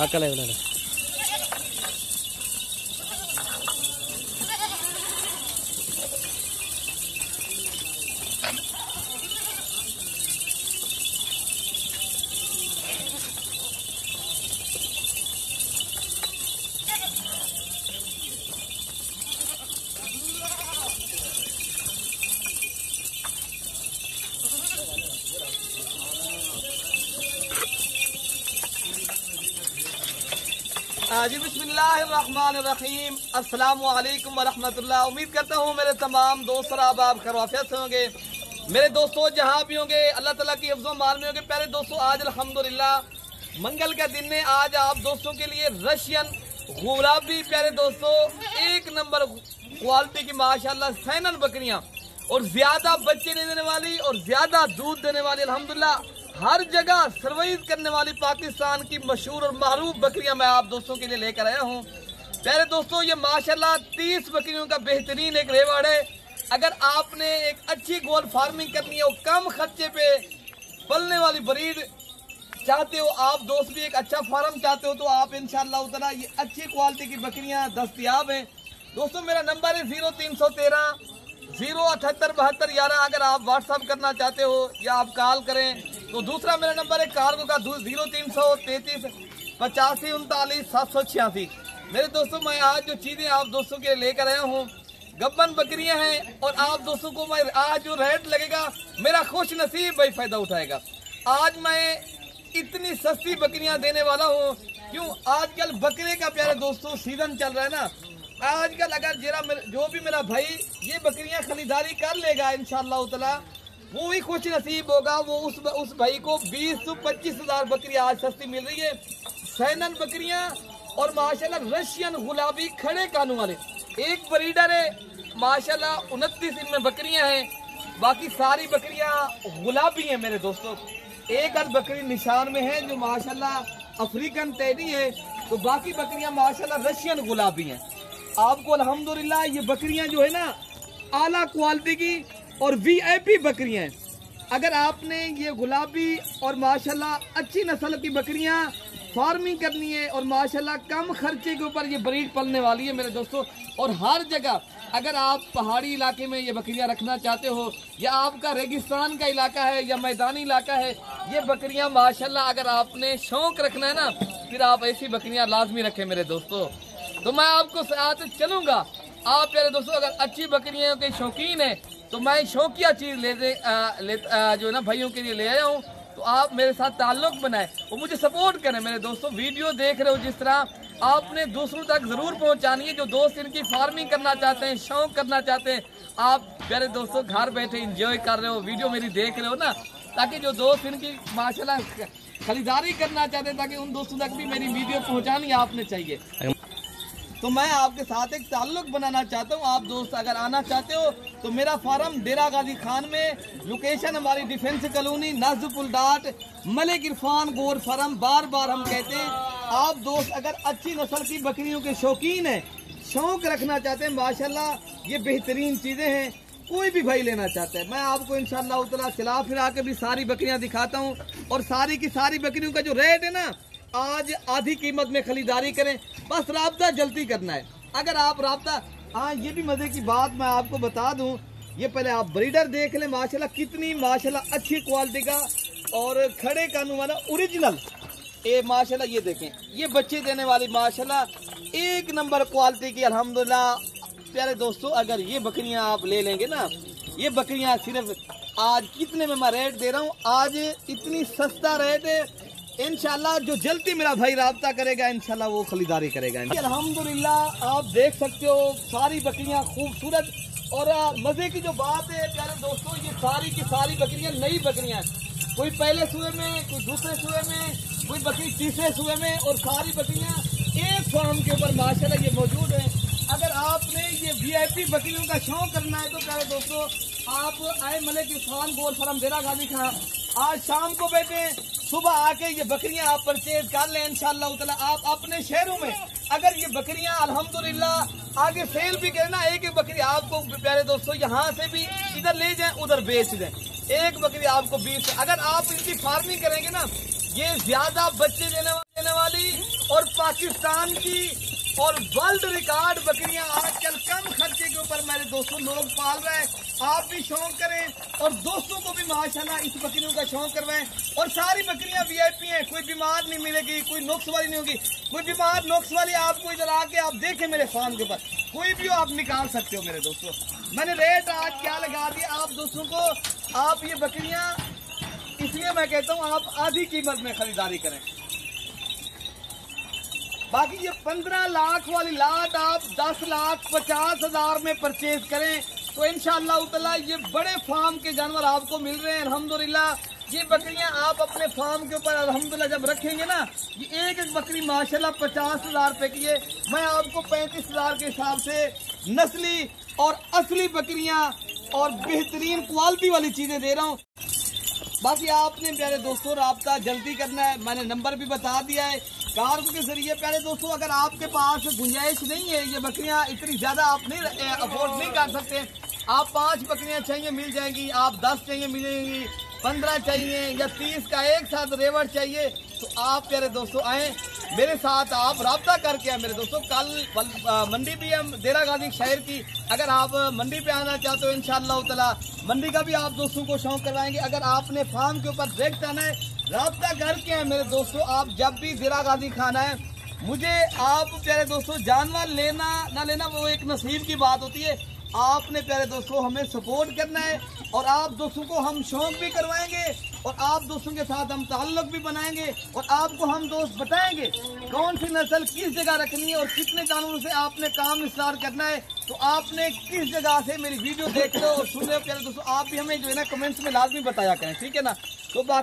अकल है उन्होंने। जी बिस्मिल्लाहिर्रहमानिर्रहीम, अस्सलामु अलैकुम वरहमतुल्लाह। उम्मीद करता हूँ मेरे तमाम दोस्त और आप खैरियत से होंगे। मेरे दोस्तों जहाँ भी होंगे अल्लाह ताला की हिफ्ज़ मान में होंगे। प्यारे दोस्तों, आज अल्हम्दुलिल्लाह मंगल का दिन है। आज आप दोस्तों के लिए रशियन गुलाबी प्यारे दोस्तों एक नंबर क्वालिटी की माशाल्लाह सैनन बकरियाँ और ज्यादा बच्चे देने वाली और ज्यादा दूध देने वाली अल्हम्दुलिल्लाह हर जगह सर्वाइव करने वाली पाकिस्तान की मशहूर और मारूफ बकरियां मैं आप दोस्तों के लिए लेकर आया हूं। प्यारे दोस्तों, ये माशाल्लाह 30 बकरियों का बेहतरीन एक रेवाड़ है। अगर आपने एक अच्छी गोल फार्मिंग करनी है और कम खर्चे पे पलने वाली ब्रीड चाहते हो, आप दोस्त भी एक अच्छा फार्म चाहते हो, तो आप इंशाअल्लाह ताला ये अच्छी क्वालिटी की बकरियां दस्तयाब हैं। दोस्तों मेरा नंबर है 0313 0787211। अगर आप व्हाट्सअप करना चाहते हो या आप कॉल करें तो दूसरा मेरा नंबर है कार्गो का 0333 85 39 786। मेरे दोस्तों, मैं आज जो चीजें आप दोस्तों के लिए लेकर आया हूँ गब्बन बकरियां हैं और आप दोस्तों को मैं आज जो रेट लगेगा मेरा खुश नसीब भाई फायदा उठाएगा। आज मैं इतनी सस्ती बकरियां देने वाला हूँ। क्यों? आजकल बकरे का प्यारे दोस्तों सीजन चल रहा है ना। आजकल अगर जो भी मेरा भाई ये बकरियां खरीदारी कर लेगा इंशाअल्लाह ताला वो भी खुश नसीब होगा। वो उस भाई को 20 से 25 हजार बकरी आज सस्ती मिल रही है। सैनन बकरियां और माशाल्लाह रशियन गुलाबी खड़े कानों वाले एक ब्रीडर है माशाल्लाह। 29 इनमें बकरियां हैं, बाकी सारी बकरियां गुलाबी हैं मेरे दोस्तों। एक अद बकरी निशान में है जो माशाल्लाह अफ्रीकन टैडी है, तो बाकी बकरियां माशाल्लाह रशियन गुलाबी हैं। आपको अल्हम्दुलिल्लाह ये बकरियां जो है ना आला क्वालिटी की और वीआईपी बकरियां हैं। अगर आपने ये गुलाबी और माशाल्लाह अच्छी नस्ल की बकरियां फार्मिंग करनी है और माशाल्लाह कम खर्चे के ऊपर ये ब्रीड पलने वाली है मेरे दोस्तों। और हर जगह अगर आप पहाड़ी इलाके में ये बकरियां रखना चाहते हो या आपका रेगिस्तान का इलाका है या मैदानी इलाका है, ये बकरियां माशाल्लाह अगर आपने शौक रखना है ना फिर आप ऐसी बकरियां लाजमी रखें मेरे दोस्तों। तो मैं आपको साथ चलूंगा। आप मेरे दोस्तों अगर अच्छी बकरियों के शौकीन है तो मैं शौकिया चीज जो है ना भाइयों के लिए ले आया हूँ। तो आप मेरे साथ ताल्लुक बनाए और मुझे सपोर्ट करें मेरे दोस्तों। वीडियो देख रहे हो जिस तरह आपने दूसरों तक जरूर पहुंचानी है। जो दोस्त इनकी फार्मिंग करना चाहते हैं, शौक करना चाहते हैं, आप मेरे दोस्तों घर बैठे इंजॉय कर रहे हो, वीडियो मेरी देख रहे हो ना, ताकि जो दोस्त इनकी माशाल्लाह खरीदारी करना चाहते हैं ताकि उन दोस्तों तक भी मेरी वीडियो पहुँचानी आपने चाहिए। तो मैं आपके साथ एक ताल्लुक बनाना चाहता हूँ। आप दोस्त अगर आना चाहते हो तो मेरा फार्म डेरा गाजी खान में, लोकेशन हमारी डिफेंस कॉलोनी नाजुपुल डाट मलिक इरफान गोर फार्म। बार बार हम कहते हैं आप दोस्त अगर अच्छी नस्ल की बकरियों के शौकीन हैं, शौक रखना चाहते हैं, माशाल्लाह ये बेहतरीन चीजें हैं। कोई भी भाई लेना चाहता है मैं आपको इंशाअल्लाह ताला चला फिरा के भी सारी बकरियां दिखाता हूँ। और सारी की सारी बकरियों का जो रेट है ना आज आधी कीमत में खरीदारी करें, बस राब्ता जल्दी करना है। अगर आप राब्ता, हाँ ये भी मजे की बात मैं आपको बता दूं, ये पहले आप ब्रीडर देख लें माशाल्लाह कितनी माशाल्लाह अच्छी क्वालिटी का और खड़े कानून वाला ओरिजिनल ये माशाल्लाह। ये देखें ये बच्चे देने वाली माशाल्लाह एक नंबर क्वालिटी की अल्हम्दुलिल्लाह। प्यारे दोस्तों अगर ये बकरियां आप ले लेंगे ना, ये बकरियां सिर्फ आज कितने में मैं रेट दे रहा हूँ, आज इतनी सस्ता रेट है इंशाल्लाह। जो जल्दी मेरा भाई राब्ता करेगा इंशाल्लाह वो खरीदारी करेगा। अल्हम्दुलिल्लाह आप देख सकते हो सारी बकरियां खूबसूरत। और मजे की जो बात है प्यारे दोस्तों, ये सारी की सारी बकरियां नई बकरियां, कोई पहले सूए में, कोई दूसरे सूए में, कोई बकरी तीसरे सूए में, और सारी बकरियां एक फार्म के ऊपर माशाल्लाह ये मौजूद है। अगर आपने ये वीआईपी बकरियों का शौक करना है तो प्यारे दोस्तों आप आए मलिक इरफान गोर फार्म डेरा गाजी खान। आज शाम को बैठे सुबह आके ये बकरियां आप परचेज कर लें इंशाअल्लाह ताला। आप अपने शहरों में अगर ये बकरियां अल्हम्दुलिल्लाह आगे सेल भी करें ना, एक एक बकरी आपको प्यारे दोस्तों यहाँ से भी इधर ले जाएं उधर बेच दें, एक बकरी आपको 20। अगर आप इनकी फार्मिंग करेंगे ना ये ज्यादा बच्चे देने वाली पाकिस्तान की और वर्ल्ड रिकॉर्ड बकरियां आजकल कम खर्चे के ऊपर मेरे दोस्तों लोग पाल रहे हैं। आप भी शौक करें और दोस्तों को भी माशाल्लाह इस बकरियों का शौक करवाएं। और सारी बकरियां वीआईपी हैं, कोई बीमार नहीं मिलेगी, कोई नुक्स वाली नहीं होगी। कोई बीमार नुक्स वाली आपको इधर आके आप देखें मेरे फार्म के ऊपर, कोई भी हो आप निकाल सकते हो मेरे दोस्तों। मैंने रेट आज क्या लगा दिया आप दोस्तों को, आप ये बकरियां इसलिए मैं कहता हूँ आप आधी कीमत में खरीदारी करें। बाकी ये 15 लाख वाली लाट आप 10,50,000 में परचेज करें तो इंशाअल्लाह ताला ये बड़े फार्म के जानवर आपको मिल रहे हैं अल्हम्दुलिल्लाह। ये बकरियां आप अपने फार्म के ऊपर अल्हम्दुलिल्लाह जब रखेंगे ना, ये एक एक बकरी माशाल्लाह 50,000 रुपए की है। मैं आपको 35,000 के हिसाब से नस्ली और असली बकरियां और बेहतरीन क्वालिटी वाली चीजें दे रहा हूँ। बाकी आपने प्यारे दोस्तों राब्ता जल्दी करना है, मैंने नंबर भी बता दिया है कार्गो के जरिए। प्यारे दोस्तों अगर आपके पास गुंजाइश नहीं है, ये बकरियां इतनी ज्यादा आप नहीं अफोर्ड नहीं कर सकते, आप 5 बकरियां चाहिए मिल जाएंगी, आप 10 चाहिए मिलेंगी, 15 चाहिए या 30 का एक साथ रेवड़ चाहिए तो आप प्यारे दोस्तों आए मेरे साथ, आप राब्ता करके आए मेरे दोस्तों। कल मंडी भी है देरा गाजी शहर की, अगर आप मंडी पे आना चाहते हो इंशाअल्लाह ताला मंडी का भी आप दोस्तों को शौक करवाएंगे। अगर आपने फार्म के ऊपर डायरेक्ट आना है राब्ता करके है मेरे दोस्तों। आप जब भी देरा गाजी खाना है मुझे आप प्यारे दोस्तों जानवर लेना ना लेना वो एक नसीब की बात होती है। आपने प्यारे दोस्तों हमें सपोर्ट करना है और आप दोस्तों को हम शौक भी करवाएंगे और आप दोस्तों के साथ हम ताल्लुक भी बनाएंगे और आपको हम दोस्त बताएंगे कौन सी नस्ल किस जगह रखनी है और कितने जानवरों से आपने काम विस्तार करना है। तो आपने किस जगह से मेरी वीडियो देख रहे हो और सुन रहे हो प्यारे दोस्तों, आप भी हमें जो है ना कमेंट्स में लाजमी बताया करें, ठीक है ना। तो बाकी